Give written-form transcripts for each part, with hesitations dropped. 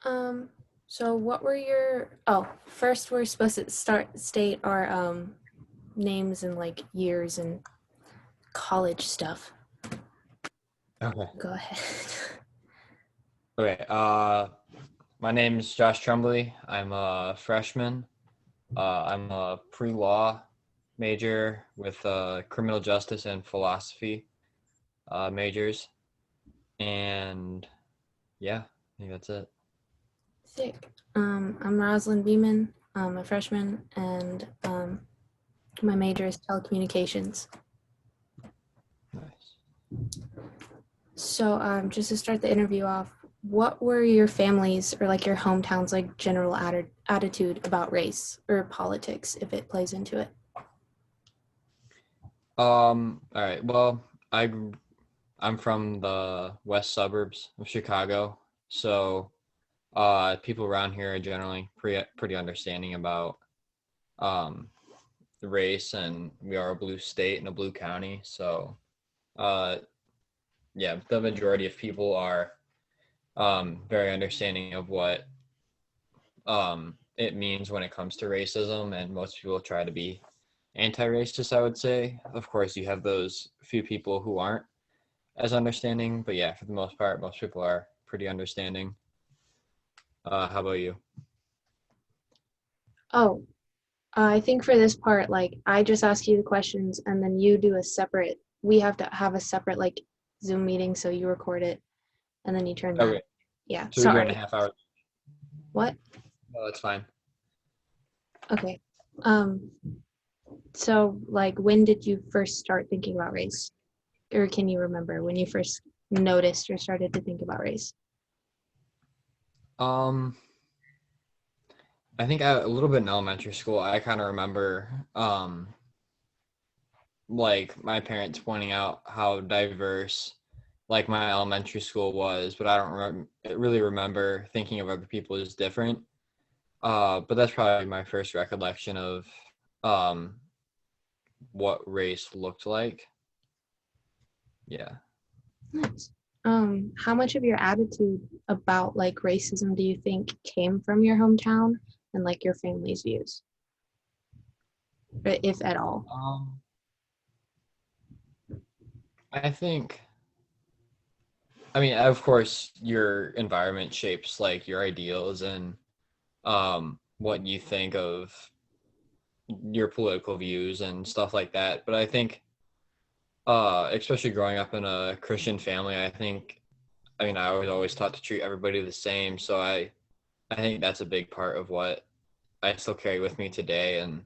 Um, so what were first we're supposed to state our names and like years and college stuff. Okay. Go ahead. Okay. My name is Josh Trembly. I'm a freshman. I'm a pre-law major with criminal justice and philosophy majors. And yeah, I think that's it. Sick. I'm Roselyn Beaman. I'm a freshman and my major is telecommunications. Nice. So just to start the interview off, what were your families or like your hometowns like general attitude about race or politics if it plays into it? All right. Well, I'm from the west suburbs of Chicago, so people around here are generally pretty understanding about um the race, and we are a blue state and a blue county, so uh yeah, the majority of people are very understanding of what it means when it comes to racism, and most people try to be anti-racist, I would say. Of course, you have those few people who aren't as understanding, but yeah, for the most part, most people are pretty understanding. How about you? Oh, I think for this part, like I just ask you the questions and then you do a separate, we have to have a separate like Zoom meeting. So you record it and then you turn that. Okay, Yeah. so we're doing a Sorry. half hour. What? No, that's fine. Okay. Um, so like when did you first start thinking about race? Or can you remember when you first noticed or started to think about race? um I think a little bit in elementary school, I kind of remember like my parents pointing out how diverse like my elementary school was, but I don't really remember thinking of other people as different. But that's probably my first recollection of um, what race looked like. Yeah. Nice. How much of your attitude about like racism do you think came from your hometown and like your family's views, if at all? Um, I think, I mean, of course, your environment shapes like your ideals and what you think of your political views and stuff like that. But I think, especially growing up in a Christian family, I mean, I was always taught to treat everybody the same. So I think that's a big part of what I still carry with me today. And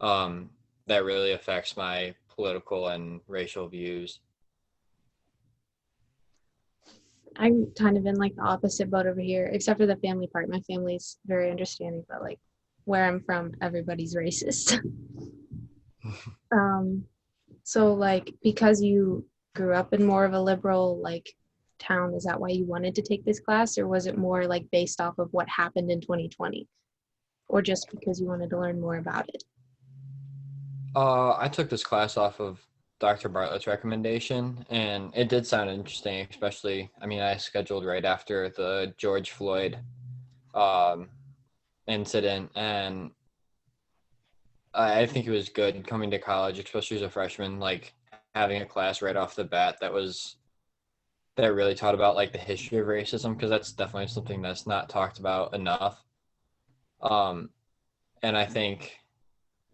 um, that really affects my political and racial views. I'm kind of in like the opposite boat over here, except for the family part. My family's very understanding, but like where I'm from, everybody's racist. um, so like because you grew up in more of a liberal like town, is that why you wanted to take this class, or was it more like based off of what happened in 2020, or just because you wanted to learn more about it? I took this class off of Dr. Bartlett's recommendation, and it did sound interesting, especially, I mean, I scheduled right after the George Floyd um, incident, and I think it was good coming to college, especially as a freshman, like having a class right off the bat that really taught about like the history of racism, because that's definitely something that's not talked about enough. Um, and I think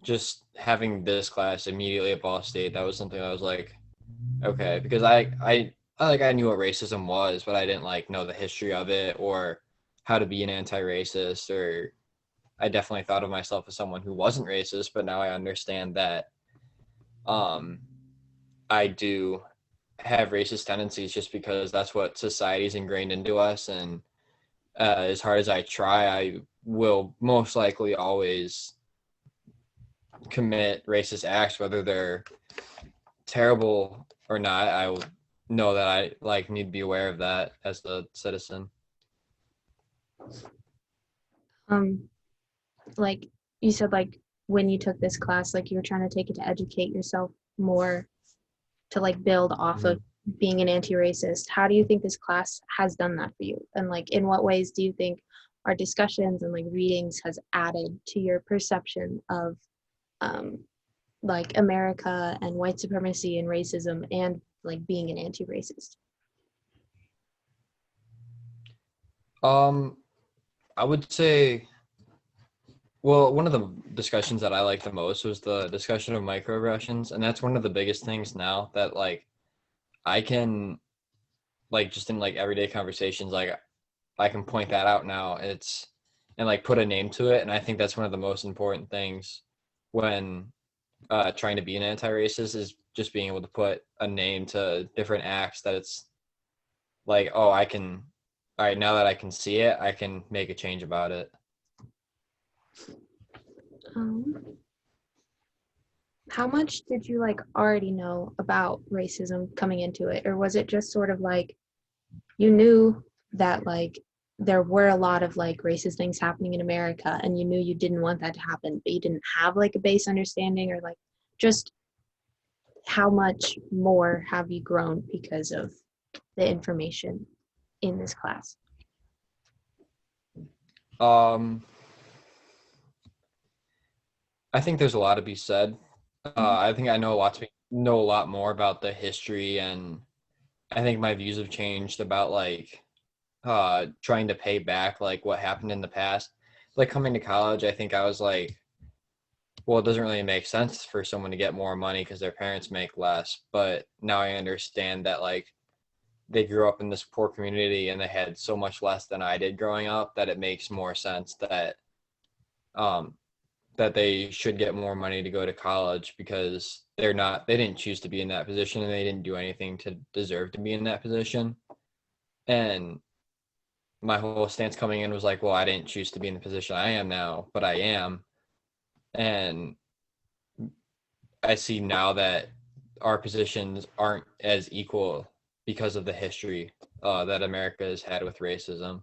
just having this class immediately at Ball State, that was something I was like, okay, because I knew what racism was, but I didn't like know the history of it or how to be an anti-racist, or I definitely thought of myself as someone who wasn't racist, but now I understand that um I do have racist tendencies just because that's what society's ingrained into us, and as hard as I try, I will most likely always commit racist acts, whether they're terrible or not. I will know that I like need to be aware of that as a citizen. Um, like you said, like when you took this class, like you were trying to take it to educate yourself more to like build off of Mhm. being an anti-racist, how do you think this class has done that for you? And like, in what ways do you think our discussions and like readings has added to your perception of um, like America and white supremacy and racism and like being an anti-racist? Um, I would say, well, one of the discussions that I liked the most was the discussion of microaggressions, and that's one of the biggest things now that like I can like just in like everyday conversations, like I can point that out now. It's and like put a name to it, and I think that's one of the most important things when trying to be an anti-racist is just being able to put a name to different acts that it's like, oh, I can, all right, now that I can see it, I can make a change about it. Um, how much did you like already know about racism coming into it, or was it just sort of like you knew that like there were a lot of like racist things happening in America and you knew you didn't want that to happen, but you didn't have like a base understanding, or like just how much more have you grown because of the information in this class? Um, I think there's a lot to be said. I think I know a lot more about the history, and I think my views have changed about like trying to pay back like what happened in the past. Like coming to college, I think I was like, well, it doesn't really make sense for someone to get more money because their parents make less. But now I understand that like they grew up in this poor community and they had so much less than I did growing up that it makes more sense that um that they should get more money to go to college because they didn't choose to be in that position and they didn't do anything to deserve to be in that position. And my whole stance coming in was like, well, I didn't choose to be in the position I am now, but I am. And I see now that our positions aren't as equal because of the history that America has had with racism.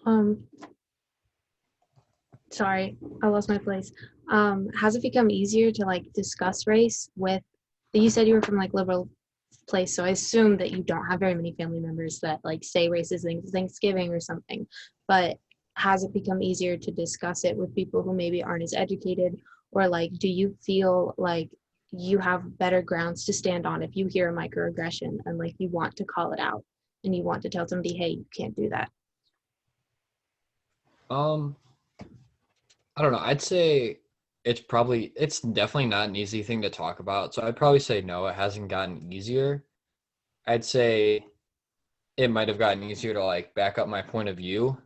Um, sorry, I lost my place. Has it become easier to like discuss race with, you said you were from like liberal place, so I assume that you don't have very many family members that like say racist things Thanksgiving or something, but has it become easier to discuss it with people who maybe aren't as educated, or like do you feel like you have better grounds to stand on if you hear a microaggression and like you want to call it out and you want to tell somebody, hey, you can't do that? Um, I don't know. I'd say it's definitely not an easy thing to talk about. So I'd probably say no, it hasn't gotten easier. I'd say it might have gotten easier to like back up my point of view,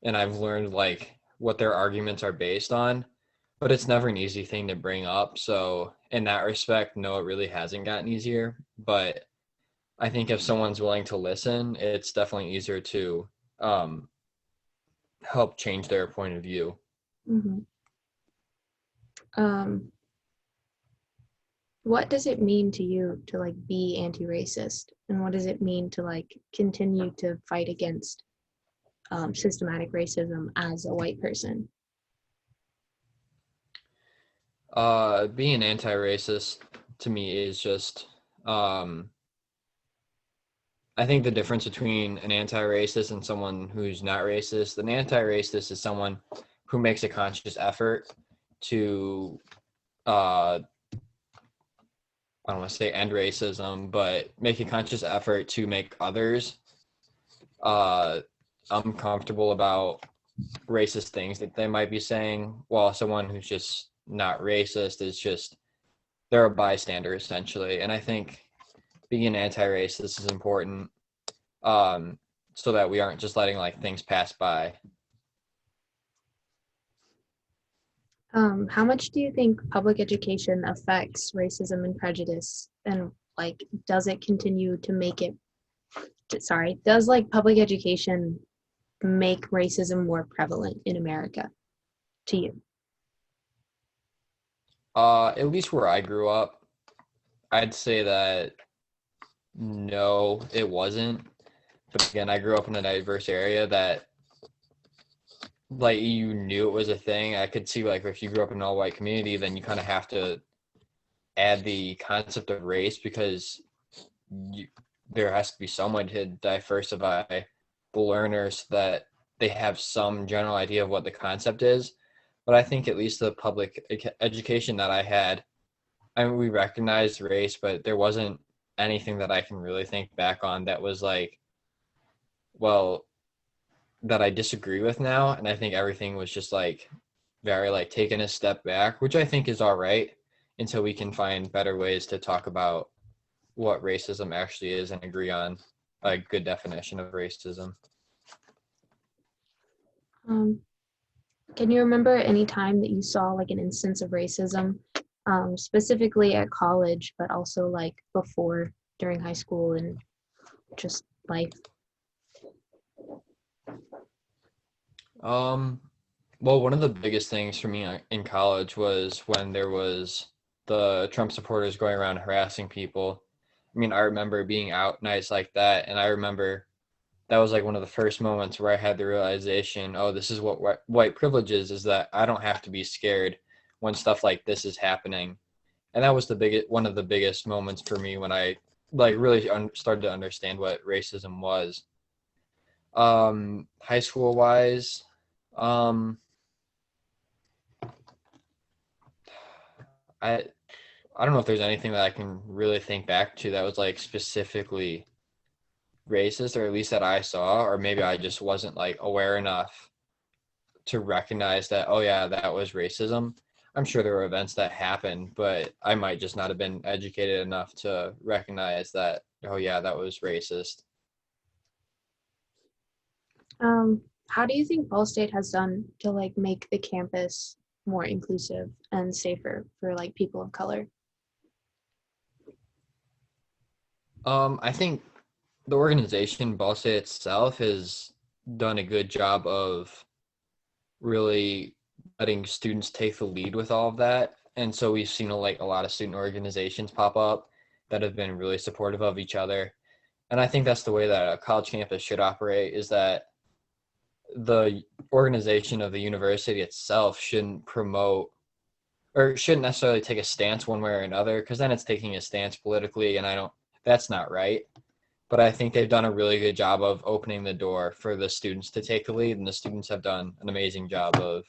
and I've learned like what their arguments are based on, but it's never an easy thing to bring up. So in that respect, no, it really hasn't gotten easier. But I think if someone's willing to listen, it's definitely easier to um, help change their point of view. Mm-hmm. um, what does it mean to you to like be anti-racist, and what does it mean to like continue to fight against systematic racism as a white person? Being anti-racist to me is just um, I think the difference between an anti-racist and someone who's not racist, an anti-racist is someone who makes a conscious effort to uh, I don't want to say end racism, but make a conscious effort to make others uh, uncomfortable about racist things that they might be saying, while someone who's just not racist is just they're a bystander essentially. And I think being an anti-racist is important um, so that we aren't just letting like things pass by. How much do you think public education affects racism and prejudice? And like, does it continue to make it, sorry, does like public education make racism more prevalent in America to you? At least where I grew up, I'd say that no, it wasn't. But again, I grew up in a diverse area that like you knew it was a thing. I could see like if you grew up in an all white community, then you kind of have to add the concept of race because you, there has to be some way to diversify the learners so that they have some general idea of what the concept is. But I think at least the public education that I had, I mean, we recognized race, but there wasn't anything that I can really think back on that was like, well, that I disagree with now. And I think everything was just like very like taking a step back, which I think is all right until we can find better ways to talk about what racism actually is and agree on a good definition of racism. Um, can you remember any time that you saw like an instance of racism, specifically at college, but also like before, during high school and just life? Well, one of the biggest things for me in college was when there was the Trump supporters going around harassing people. I mean, I remember being out nights like that, and I remember that was like one of the first moments where I had the realization, oh, this is what white privilege is that I don't have to be scared when stuff like this is happening. And that was one of the biggest moments for me when I like really started to understand what racism was. High school wise, um, I I don't know if there's anything that I can really think back to that was like specifically racist, or at least that I saw, or maybe I just wasn't like aware enough to recognize that, oh yeah, that was racism. I'm sure there were events that happened, but I might just not have been educated enough to recognize that, oh yeah, that was racist. How do you think Ball State has done to like make the campus more inclusive and safer for like people of color? I think the organization, Ball State itself, has done a good job of really letting students take the lead with all of that. And so we've seen like a lot of student organizations pop up that have been really supportive of each other. And I think that's the way that a college campus should operate, is that the organization of the university itself shouldn't promote or shouldn't necessarily take a stance one way or another, because then it's taking a stance politically, and I don't, that's not right. But I think they've done a really good job of opening the door for the students to take the lead, and the students have done an amazing job of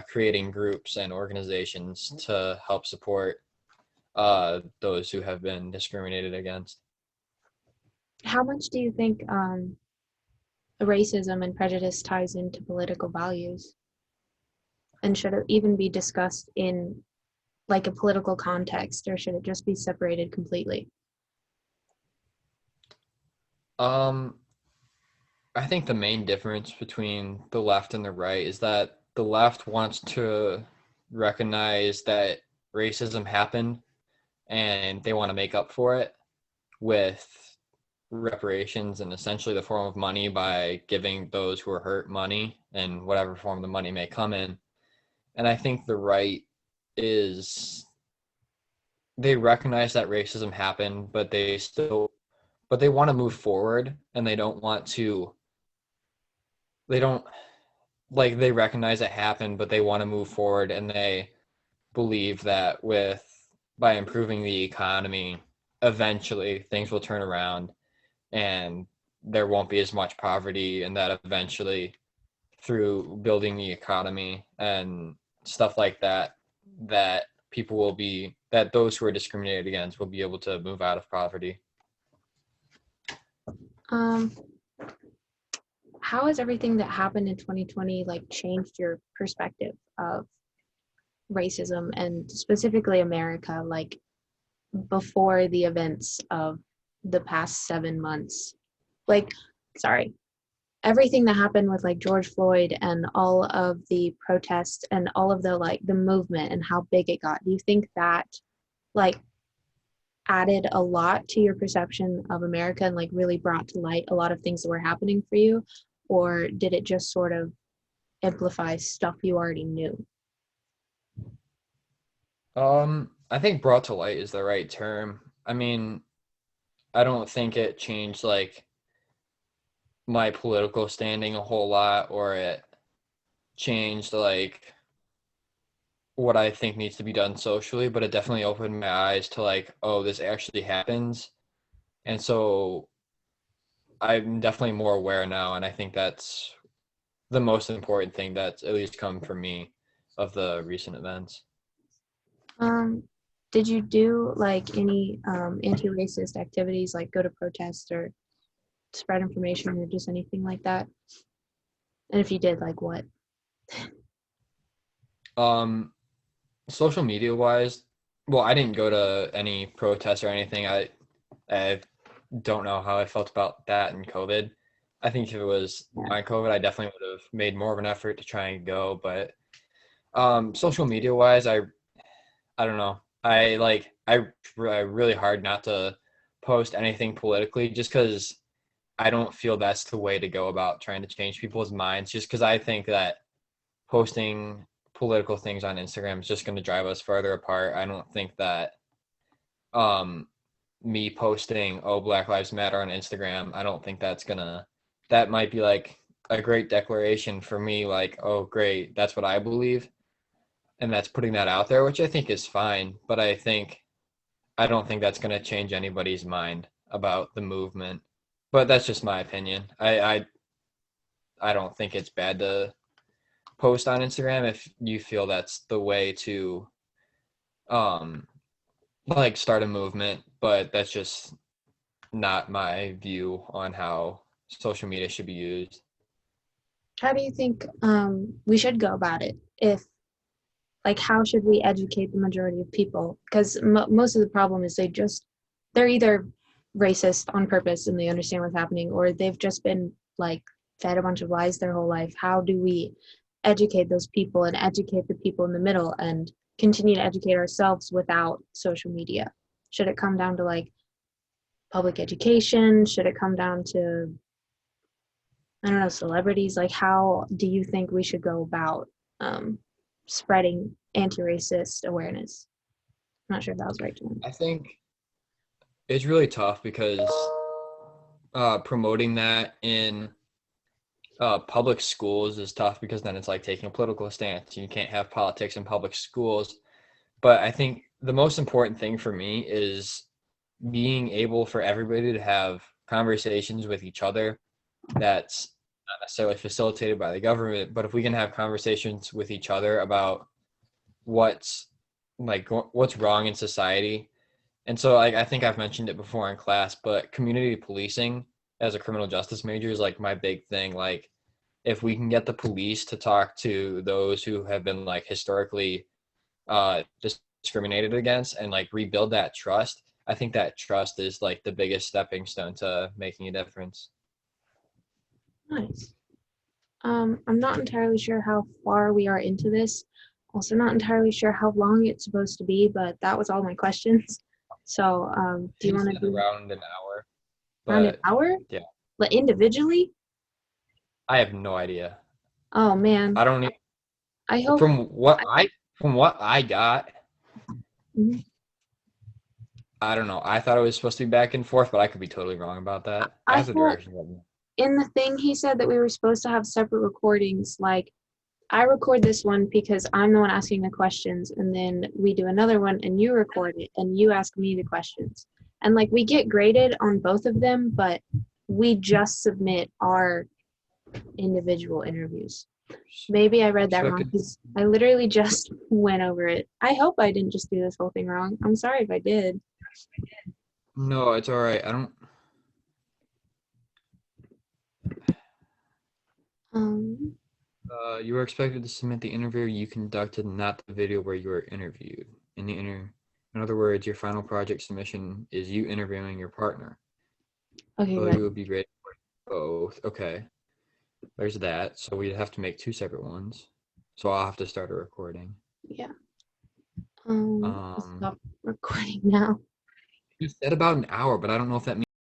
creating groups and organizations to help support those who have been discriminated against. How much do you think racism and prejudice ties into political values? And should it even be discussed in like a political context, or should it just be separated completely? Um, I think the main difference between the left and the right is that the left wants to recognize that racism happened and they want to make up for it with reparations and essentially the form of money by giving those who are hurt money in whatever form the money may come in. And I think the right is, they recognize that racism happened, but they want to move forward, and they don't like, they recognize it happened, but they want to move forward, and they believe that with by improving the economy, eventually things will turn around and there won't be as much poverty, and that eventually through building the economy and stuff like that, that people will be, that those who are discriminated against will be able to move out of poverty. Um, how has everything that happened in 2020 like changed your perspective of racism and specifically America, like before the events of the past 7 months? Like, sorry, everything that happened with like George Floyd and all of the protests and all of the like the movement and how big it got. Do you think that like added a lot to your perception of America and like really brought to light a lot of things that were happening for you? Or did it just sort of amplify stuff you already knew? I think brought to light is the right term. I mean, I don't think it changed like my political standing a whole lot, or it changed like what I think needs to be done socially, but it definitely opened my eyes to like, oh, this actually happens. And so I'm definitely more aware now, and I think that's the most important thing that's at least come from me of the recent events. Um, did you do like any anti-racist activities, like go to protests or spread information or just anything like that? And if you did, like what? Um, Social media wise, well, I didn't go to any protests or anything. I don't know how I felt about that in COVID. I think if it was Yeah. on COVID, I definitely would have made more of an effort to try and go. But social media wise, I don't know. I try really hard not to post anything politically, just because I don't feel that's the way to go about trying to change people's minds. Just because I think that posting political things on Instagram is just going to drive us further apart. I don't think that um me posting oh Black Lives Matter on Instagram, I don't think that might be like a great declaration for me, like, oh great, that's what I believe, and that's putting that out there, which I think is fine, but I don't think that's going to change anybody's mind about the movement. But that's just my opinion. I don't think it's bad to post on Instagram if you feel that's the way to um like start a movement, but that's just not my view on how social media should be used. How do you think we should go about it? If like, how should we educate the majority of people? Because most of the problem is they're either racist on purpose and they understand what's happening, or they've just been like fed a bunch of lies their whole life. How do we educate those people and educate the people in the middle and continue to educate ourselves without social media? Should it come down to like public education? Should it come down to, I don't know, celebrities? Like, how do you think we should go about spreading anti-racist awareness? I'm not sure if that was right, John. I think it's really tough because promoting that in public schools is tough because then it's like taking a political stance. You can't have politics in public schools. But I think the most important thing for me is being able for everybody to have conversations with each other that's not necessarily facilitated by the government, but if we can have conversations with each other about what's what's wrong in society. And so I think I've mentioned it before in class, but community policing as a criminal justice major is like my big thing. Like if we can get the police to talk to those who have been like historically discriminated against and like rebuild that trust, I think that trust is like the biggest stepping stone to making a difference. Nice. I'm not entirely sure how far we are into this. Also, not entirely sure how long it's supposed to be, but that was all my questions. So, do you He want to said do around an hour, around an but hour? yeah, Like individually? I have no idea. Oh I man, don't need, I hope. from what I got, Mhm. I don't know. I thought it was supposed to be back and forth, but I could be totally wrong about that. I Ask the thought directions of me. in the thing he said that we were supposed to have separate recordings. Like I record this one because I'm the one asking the questions, and then we do another one and you record it and you ask me the questions. And like we get graded on both of them, but we just submit our individual interviews. Maybe I read that So I wrong could, because I literally just went over it. I hope I didn't just do this whole thing wrong. I'm sorry if I did. no, it's all right. I don't, Um, you were expected to submit the interview you conducted, not the video where you were interviewed. In other words, your final project submission is you interviewing your partner. okay, Oh, good. you would be great for both. Okay, there's that. So we'd have to make two separate ones. So I'll have to start a recording. Yeah. I'll Um, stop recording now. you said about an hour, but I don't know if that means